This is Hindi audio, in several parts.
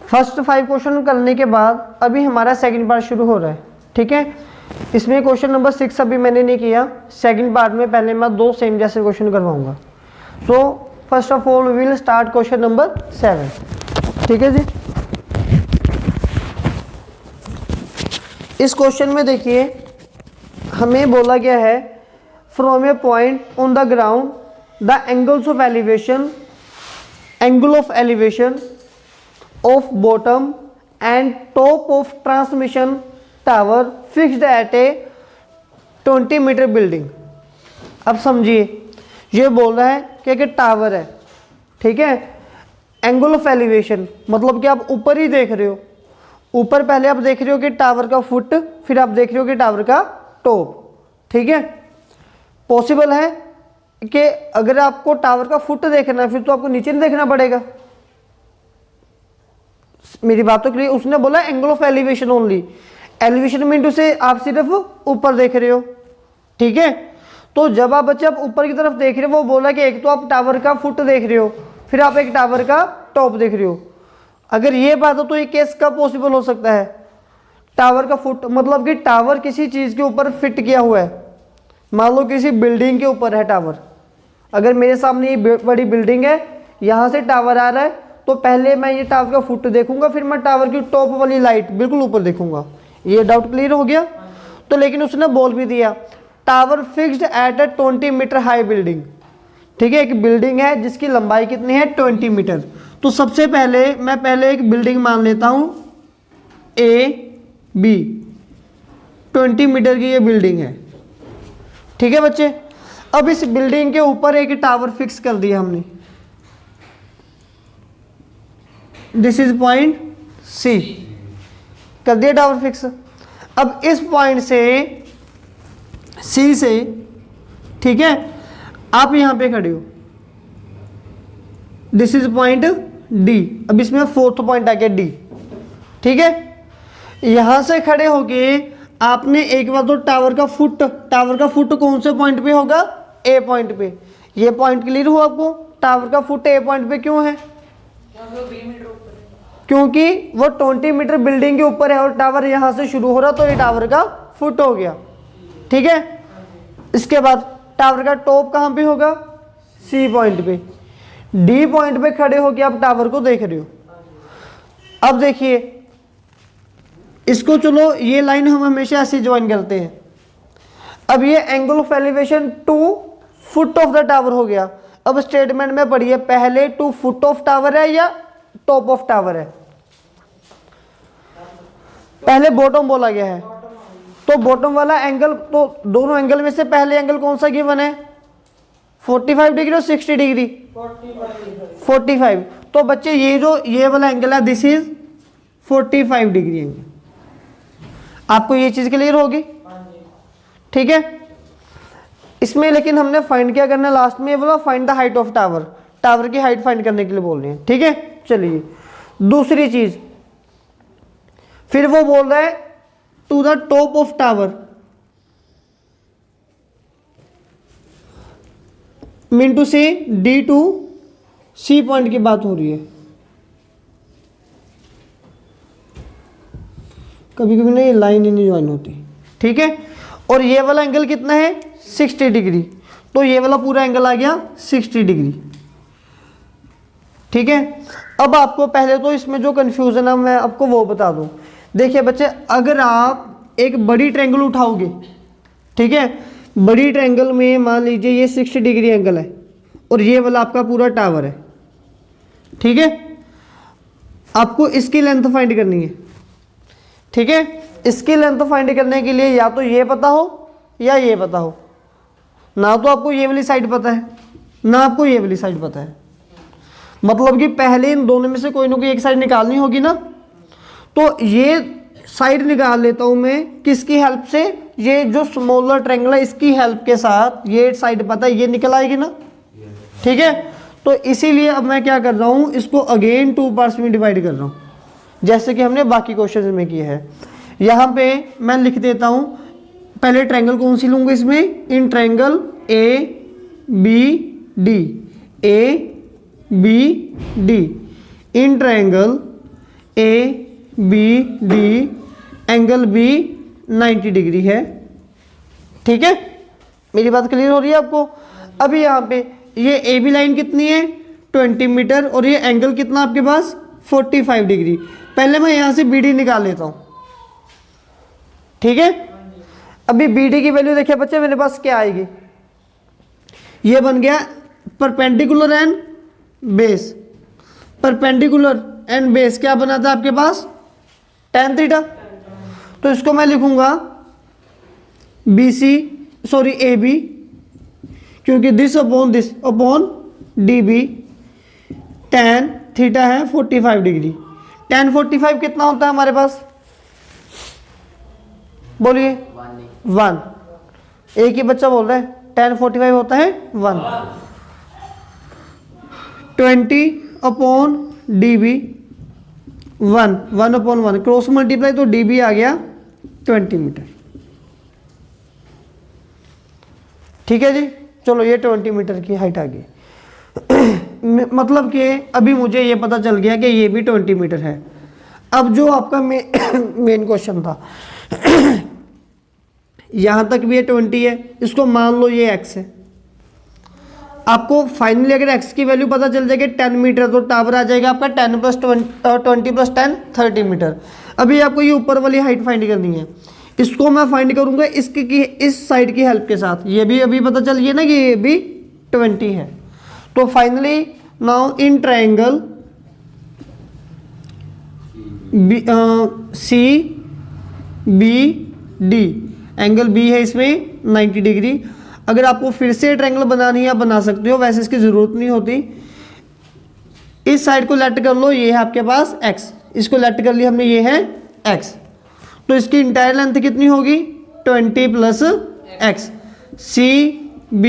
फर्स्ट 5 क्वेश्चन करने के बाद अभी हमारा सेकंड पार्ट शुरू हो रहा है, ठीक है। इसमें क्वेश्चन नंबर 6 अभी मैंने नहीं किया, सेकंड पार्ट में पहले मैं 2 सेम जैसे क्वेश्चन करवाऊंगा। So first of all we will start question number 7, ठीक है जी। इस क्वेश्चन में देखिए हमें बोला गया है from a point on the ground the angles of elevation, angle of elevation of bottom and top of transmission tower fixed at a 20 metre building. अब समझिए, ये बोल रहा है कि एक टावर है, ठीक है। एंगल ऑफ एलिवेशन मतलब कि आप ऊपर ही देख रहे हो, ऊपर पहले आप देख रहे हो कि टावर का फुट, फिर आप देख रहे हो कि टावर का टॉप, ठीक है। पॉसिबल है कि अगर आपको टावर का फुट देखना है फिर तो आपको नीचे नहीं देखना पड़ेगा। मेरी बात तो क्लियर, उसने बोला angle of elevation only, elevation mean से आप सिर्फ ऊपर देख रहे हो, ठीक है। तो जब आप बच्चे आप ऊपर की तरफ देख रहे हो, वो बोला कि एक तो आप टावर का फुट देख रहे हो, फिर आप एक टावर का टॉप देख रहे हो। अगर ये बात हो तो ये केस कब पॉसिबल हो सकता है? टावर का फुट मतलब कि टावर किसी चीज़ के ऊपर फिट किया हुआ है, मान लो किसी बिल्डिंग के ऊपर है टावर। अगर मेरे सामने ये बड़ी बिल्डिंग है, यहाँ से टावर आ रहा है, तो पहले मैं ये टावर का फुट देखूंगा, फिर मैं टावर की टॉप वाली लाइट बिल्कुल ऊपर देखूंगा। ये डाउट क्लियर हो गया? तो लेकिन उसने बोल भी दिया tower fixed at a 20 metre high building, ठीक है। एक बिल्डिंग है जिसकी लंबाई कितनी है 20 मीटर। तो सबसे पहले मैं एक बिल्डिंग मान लेता हूं ए बी, 20 मीटर की ये बिल्डिंग है, ठीक है बच्चे। अब इस बिल्डिंग के ऊपर एक टावर फिक्स कर दिया हमने, दिस इज पॉइंट सी, कर दिया टावर फिक्स। अब इस पॉइंट से सी से, ठीक है, आप यहां पे खड़े हो, दिस इज पॉइंट डी। अब इसमें फोर्थ पॉइंट आ गया डी, ठीक है। यहां से खड़े होके आपने एक बार तो टावर का फुट कौन से पॉइंट पे होगा? ए पॉइंट पे। ये पॉइंट क्लियर हुआ आपको? टावर का फुट ए पॉइंट पे क्यों है? क्योंकि वो 20 मीटर बिल्डिंग के ऊपर है और टावर यहां से शुरू हो रहा, तो ये टावर का फुट हो गया, ठीक है। इसके बाद टावर का टॉप कहां पे होगा? सी पॉइंट पे। डी पॉइंट पे खड़े होकर आप टावर को देख रहे हो। अब देखिए इसको, चलो ये लाइन हम हमेशा ऐसे ज्वाइन करते हैं। अब ये angle of elevation to foot of the tower हो गया। अब स्टेटमेंट में पढ़िए, पहले टू फुट ऑफ टावर है या टॉप ऑफ टावर है? पहले बॉटम बोला गया है, तो बॉटम वाला एंगल, तो दोनों एंगल में से पहले एंगल कौन सा गिवन है? 45 डिग्री और 60 डिग्री, 45। तो बच्चे ये वाला एंगल है, दिस इज 45 डिग्री एंगल। आपको ये चीज क्लियर होगी? ठीक है। इसमें लेकिन हमने फाइंड क्या करना है लास्ट में, ये बोला find the height of tower, tower की हाइट फाइंड करने के लिए बोल रहे हैं, ठीक है। चलिए दूसरी चीज, फिर वो बोल रहा है to the top of tower, mean to से डी टू सी पॉइंट की बात हो रही है। कभी कभी ना ये लाइन ही नहीं ज्वाइन होती, ठीक है। और ये वाला एंगल कितना है? 60 डिग्री। तो ये वाला पूरा एंगल आ गया 60 डिग्री, ठीक है। अब आपको पहले तो इसमें जो कंफ्यूजन है मैं आपको वो बता दूं। देखिए बच्चे, अगर आप एक बड़ी ट्रायंगल उठाओगे, ठीक है, बड़ी ट्रायंगल में मान लीजिए ये 60 डिग्री एंगल है और ये वाला आपका पूरा टावर है, ठीक है। आपको इसकी लेंथ फाइंड करनी है, ठीक है। इसकी लेंथ फाइंड करने के लिए या तो ये पता हो या ये पता हो। ना तो आपको ये वाली साइड पता है, ना आपको ये वाली साइड पता है, मतलब कि पहले इन दोनों में से कोई ना कोई एक साइड निकालनी होगी ना। तो ये साइड निकाल लेता हूं मैं किसकी हेल्प से? ये जो स्मॉलर ट्रायंगल है इसकी हेल्प के साथ ये साइड पता है, ये निकल आएगी ना, ठीक है। तो इसीलिए अब मैं क्या कर रहा हूं, इसको अगेन 2 पार्ट्स में डिवाइड कर रहा हूं, जैसे कि हमने बाकी क्वेश्चन में किया है। यहां पे मैं लिख देता हूं, पहले ट्रायंगल कौन सी लूंगा इसमें? In triangle A B D, A B D, in triangle ABD angle B 90 degree है। ठीक है, मेरी बात क्लियर हो रही है आपको। अभी यहाँ पे ये AB लाइन कितनी है 20 मीटर और ये एंगल कितना आपके पास 45 डिग्री। पहले मैं यहाँ से BD निकाल लेता हूँ। ठीक है, अभी BD की वैल्यू देखिए बच्चे मेरे पास क्या आएगी, ये बन गया perpendicular and base. Perpendicular and base क्या बना था आपके पास tan थीटा। तो इसको मैं लिखूंगा AB, क्योंकि this upon DB tan theta है 45 डिग्री। tan 45 कितना होता है हमारे पास, बोलिए 1। एक ही बच्चा बोल रहा है tan 45 होता है 1। 20 upon DB 1 upon 1 cross multiply तो DB आ गया 20 मीटर। ठीक है जी, चलो ये 20 मीटर की हाइट आ गई। मतलब कि अभी मुझे ये पता चल गया कि ये भी 20 मीटर है। अब जो आपका मेन क्वेश्चन था यहां तक भी ये 20 है, इसको मान लो ये x है। आपको फाइनली अगर x की वैल्यू पता चल जाएगी 10 मीटर तो टावर आ जाएगा आपका 10 + 20 + 10 30 मीटर। अभी आपको ये ऊपर वाली हाइट फाइंड करनी है, इसको मैं फाइंड करूंगा इसकी की इस साइड की हेल्प के साथ। ये भी अभी पता चल गया ना कि ये भी 20 है। तो finally now in triangle CBD angle B है इसमें 90 डिग्री। अगर आपको फिर से ट्रायंगल बनानी है आप बना सकते हो, वैसे इसकी ज़रूरत नहीं होती। इस साइड को लेट कर लो, ये है आपके पास x, इसको लेट कर लिया हमने, ये है x। तो इसकी इंटायर लेंथ कितनी होगी 20 + x। CB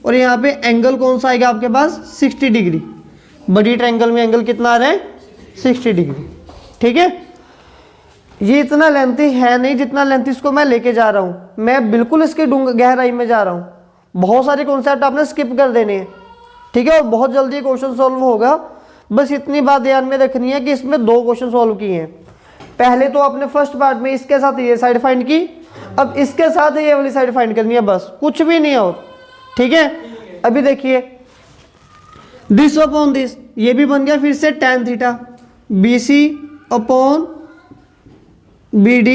और यहाँ पे एंगल कौन सा आएगा आपके पास 60 डिग्री। बड़ी ट्रायंगल में एंगल कितना आ रहा है 60 डिग्री। ठीक है, ये इतना लेंथी है नहीं जितना लेंथ इसको मैं लेके जा रहा हूँ। मैं बिल्कुल इसकी गहराई में जा रहा हूँ। बहुत सारे कॉन्सेप्ट आपने स्किप कर देने हैं। ठीक है, और बहुत जल्दी क्वेश्चन सॉल्व होगा। बस इतनी बात ध्यान में रखनी है कि इसमें 2 क्वेश्चन सॉल्व किए हैं। पहले तो आपने फर्स्ट पार्ट में इसके साथ ये साइड फाइंड की, अब इसके साथ ये वाली साइड फाइंड करनी है, बस कुछ भी नहीं है और। ठीक है, अभी देखिए दिस अपॉन दिस, ये भी बन गया फिर से tan theta. BC upon BD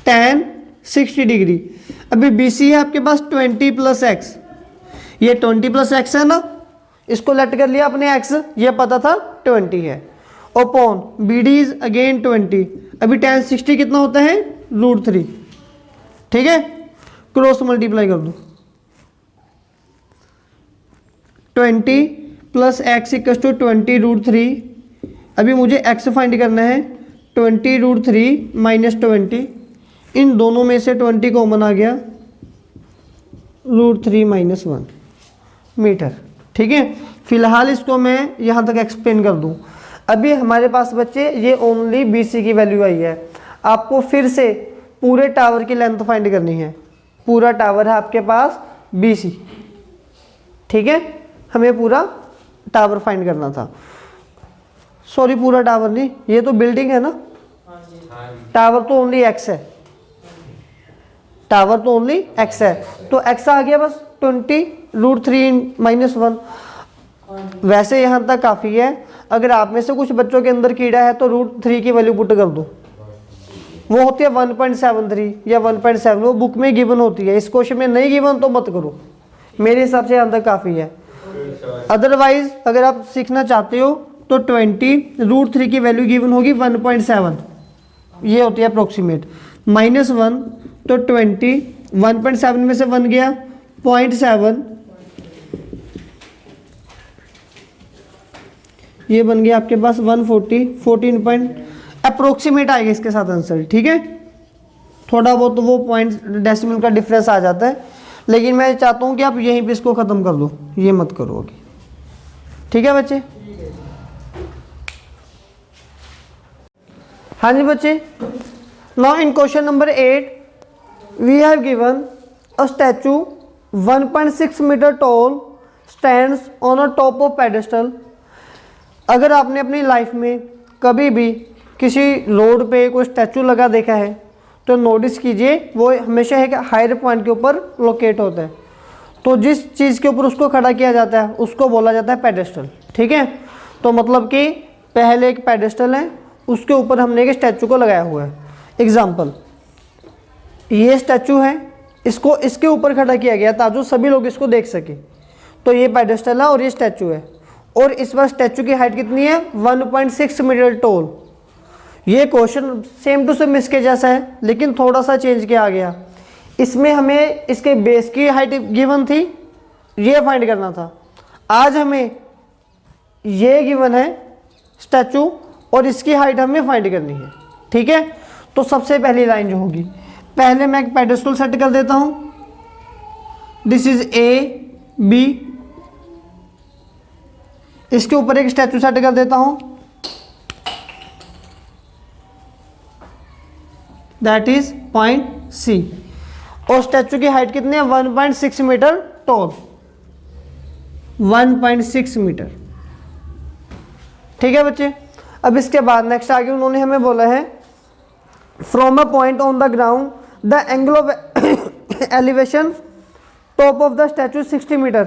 tan 60 degree. अभी BC है आपके पास 20 + x, ये 20 + x है ना, इसको लेट कर लिया अपने x, ये पता था 20 है। Upon BD is again 20। अभी tan 60 कितना होता है √3। ठीक है, क्रॉस मल्टीप्लाई कर दो, 20 + x = 20 √3। अभी मुझे x फाइंड करना है, 20 √3 - 20, इन दोनों में से 20 कॉमन आ गया, √3 - 1 मीटर। ठीक है, फिलहाल इसको मैं यहाँ तक एक्सप्लेन कर दूँ। अभी हमारे पास बच्चे ये ओनली BC की वैल्यू आई है। आपको फिर से पूरे टावर की लेंथ फाइंड करनी है। पूरा टावर है आपके पास BC। ठीक है, हमें पूरा टावर फाइंड करना था। सॉरी, पूरा टावर नहीं, ये तो बिल्डिंग है ना, टावर तो ओनली x है, टावर तो ओनली x है। तो x आ गया बस 20 √3 - 1। वैसे यहाँ तक काफ़ी है। अगर आप में से कुछ बच्चों के अंदर कीड़ा है तो √3 की वैल्यू पुट कर दो, वो होती है 1.73 या 1.7, वो बुक में गिवन होती है। इस क्वेश्चन में नहीं गिवन तो मत करो, मेरे हिसाब से यहाँ तक काफ़ी है। अदरवाइज अगर आप सीखना चाहते हो तो 20 √3 की वैल्यू गिवन होगी 1.7, ये होती है अप्रोक्सीमेट, -1 तो 20, 1.7 में से 1 गया 0.7, ये बन गया आपके पास 140, 14 पॉइंट अप्रोक्सीमेट आएगा इसके साथ आंसर। ठीक है, थोड़ा बहुत तो वो पॉइंट डेसिमल का डिफरेंस आ जाता है, लेकिन मैं चाहता हूँ कि आप यहीं पे इसको ख़त्म कर दो, ये मत करो आगे। ठीक है बच्चे, हाँ जी बच्चे। Now in question number 8 we have given a statue 1.6 metre tall stands on a top of pedestal. अगर आपने अपनी लाइफ में कभी भी किसी रोड पे कोई स्टैचू लगा देखा है तो नोटिस कीजिए वो हमेशा एक हायर पॉइंट के ऊपर लोकेट होता है। तो जिस चीज़ के ऊपर उसको खड़ा किया जाता है उसको बोला जाता है पेडेस्टल। ठीक है, तो मतलब कि पहले एक पेडेस्टल है, उसके ऊपर हमने एक स्टैचू को लगाया हुआ है। एग्जाम्पल, ये स्टैचू है, इसको इसके ऊपर खड़ा किया गया ताकि सभी लोग इसको देख सके। तो ये पेडेस्टल है और ये स्टैचू है, और इस बार स्टैचू की हाइट कितनी है? 1.6 मीटर टॉल। ये क्वेश्चन सेम टू सेम इसके जैसा है, लेकिन थोड़ा सा चेंज किया गया। इसमें हमें इसके बेस की हाइट गिवन थी, ये फाइंड करना था। आज हमें ये गिवन है स्टैचू, और इसकी हाइट हमें फाइंड करनी है। ठीक है, तो सबसे पहली लाइन जो होगी, पहले मैं एक पेडेस्टल सेट कर देता हूं। दिस इज ए बी, इसके ऊपर एक स्टैचू सेट कर देता हूं, दैट इज पॉइंट सी। और स्टैचू की हाइट कितनी है? 1.6 मीटर टॉल, 1.6 मीटर। ठीक है बच्चे, अब इसके बाद नेक्स्ट आगे उन्होंने हमें बोला है from a point on the ground the angle of elevation top of the statue 60 metre.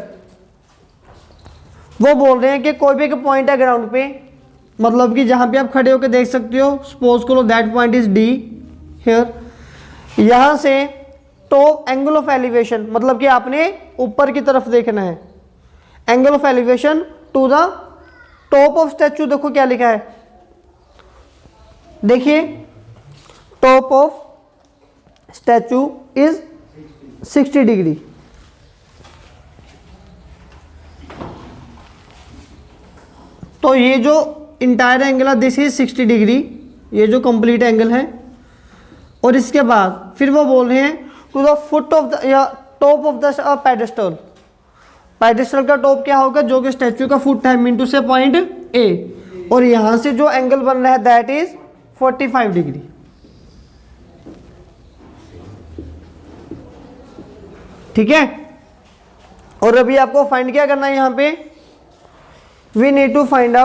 वो बोल रहे हैं कि कोई भी एक पॉइंट है ग्राउंड पे, मतलब कि जहां पे आप खड़े होकर देख सकते हो, सपोज करो that point is D here. यहां से टॉप एंगल ऑफ एलिवेशन, मतलब कि आपने ऊपर की तरफ देखना है। Angle of elevation to the top of statue, देखो क्या लिखा है, देखिए top of statue is 60 degree. तो ये जो इंटायर एंगल है दिस इज 60 डिग्री, ये जो कंप्लीट एंगल है। और इसके बाद फिर वो बोल रहे हैं to the foot of the या top of the pedestal. Pedestal का टॉप क्या होगा? जो कि स्टैचू का फुट है, मीन टू से पॉइंट ए, और यहां से जो एंगल बन रहा है दैट इज 45 डिग्री। ठीक है, और अभी आपको फाइंड क्या करना है यहां पे? We need to find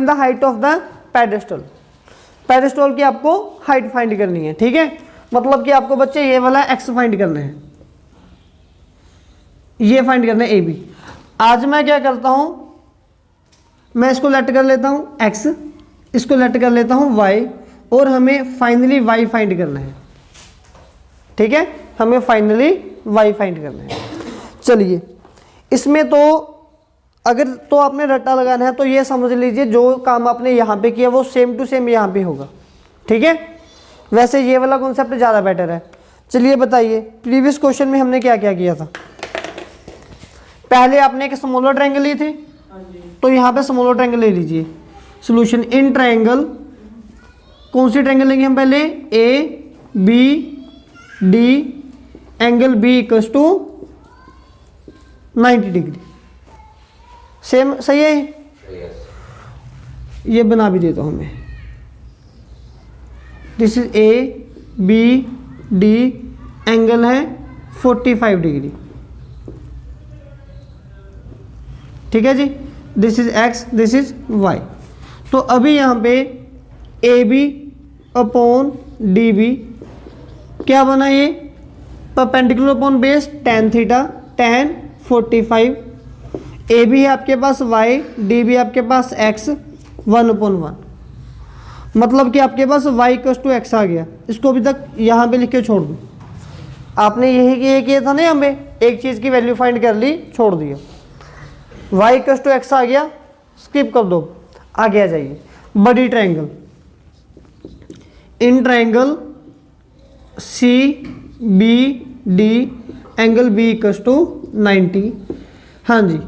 the height of the pedestal. Pedestal की आपको हाइट फाइंड करनी है। ठीक है, मतलब कि आपको बच्चे ये वाला एक्स फाइंड करना है, ये फाइंड करना है ए बी। आज मैं क्या करता हूं, मैं इसको लेट कर लेता हूं एक्स, इसको लेट कर लेता हूं वाई, और हमें फाइनली वाई फाइंड करना है। ठीक है, हमें फाइनली वाई फाइंड करना है। चलिए, इसमें तो अगर तो आपने रट्टा लगाना है तो ये समझ लीजिए जो काम आपने यहाँ पे किया वो सेम टू सेम यहाँ पे होगा। ठीक है, वैसे ये वाला कॉन्सेप्ट ज़्यादा बेटर है। चलिए बताइए, प्रीवियस क्वेश्चन में हमने क्या क्या किया था? पहले आपने एक स्मॉलर ट्रायंगल ली थी, तो यहाँ पे स्मॉलर ट्रायंगल ले लीजिए। सॉल्यूशन इन ट्रायंगल, कौन सी ट्रायंगल लेंगे हम पहले? A B D, angle B equals to 90 degree. Same सही है? ये बना भी देता हूं मैं। This is A B D, angle है 45 डिग्री। ठीक है जी, this is X, this is Y. तो अभी यहां पे A B upon D B क्या बना? ये perpendicular upon base tan theta, tan 45। A B है आपके पास y, डी बी आपके पास x, 1/1। मतलब कि आपके पास y इक्वल्स टू x आ गया। इसको अभी तक यहाँ पे लिख के छोड़ दो। आपने यही किया था ना, यहाँ पे एक चीज़ की वैल्यू फाइंड कर ली, छोड़ दिया। y इक्वल्स टू x आ गया, स्किप कर दो, आगे आ जाइए। बड़ी triangle, in triangle C B D, angle B equals to 90। हाँ जी,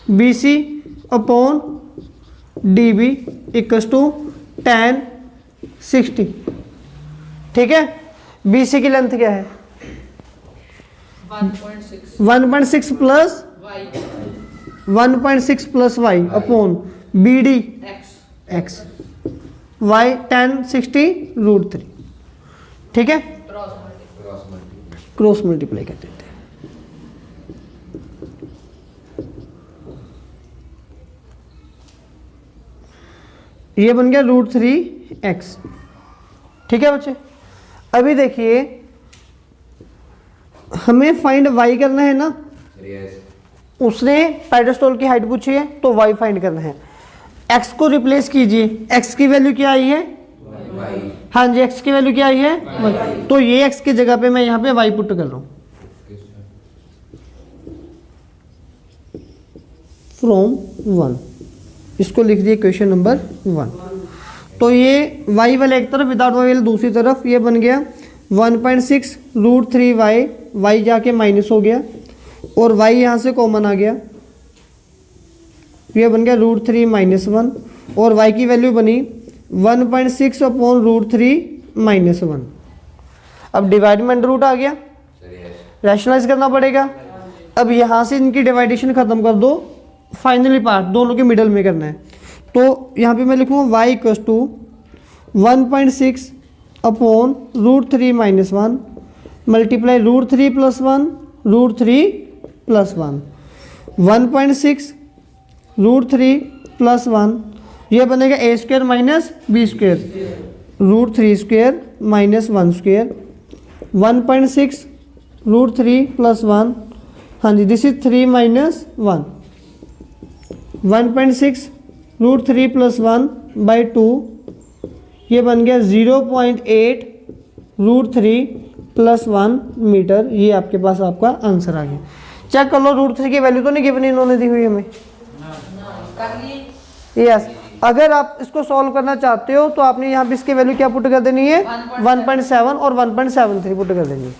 B C upon D B equals to tan 60। ठीक है, बी सी की लेंथ क्या है? 1.6 plus 1.6 plus Y upon B D X, Y tan 60 √3। ठीक है, क्रॉस मल्टीप्लाई कर देते हैं। ये बन गया √3x। ठीक है बच्चे, अभी देखिए हमें फाइंड y करना है ना, उसने पेडेस्टॉल की हाइट पूछी है तो y फाइंड करना है। x को रिप्लेस कीजिए, x की वैल्यू क्या आई है, हाँ जी x की वैल्यू क्या आई है y। तो ये x की जगह पे मैं यहाँ पे y पुट कर रहा हूँ, फ्रॉम 1, इसको लिख दिए क्वेश्चन नंबर 1। तो ये y वाले एक तरफ, विदाउट y वाले दूसरी तरफ, ये बन गया 1.6 √3y, y जाके माइनस हो गया और y यहाँ से कॉमन आ गया, ये बन गया √3 - 1 और y की वैल्यू बनी 1.6 अपॉन √3 - 1। अब डिवाइडमेंट रूट आ गया, रैशनलाइज करना पड़ेगा। अब यहाँ से इनकी डिवाइडेशन खत्म कर दो, फाइनली पार्ट दोनों के मिडल में करना है। तो यहाँ पे मैं लिखूँगा y = 1.6 अपॉन √3 - 1 मल्टीप्लाई √3 + 1 √3 + 1, 1.6 √3 + 1, ये बनेगा a² - b², √3² - 1², 1.6 √3 + 1, हाँ जी दिस इज 3 - 1, 1.6 √3 + 1/2, ये बन गया 0.8 √3 + 1 मीटर। ये आपके पास आपका आंसर आ गया। चेक कर लो, √3 की वैल्यू तो नहीं गिवन इन्होंने दी हुई हमें, यस। अगर आप इसको सॉल्व करना चाहते हो तो आपने यहाँ पे इसकी वैल्यू क्या पुट कर देनी है, 1.7 और 1.73 पुट कर देनी है।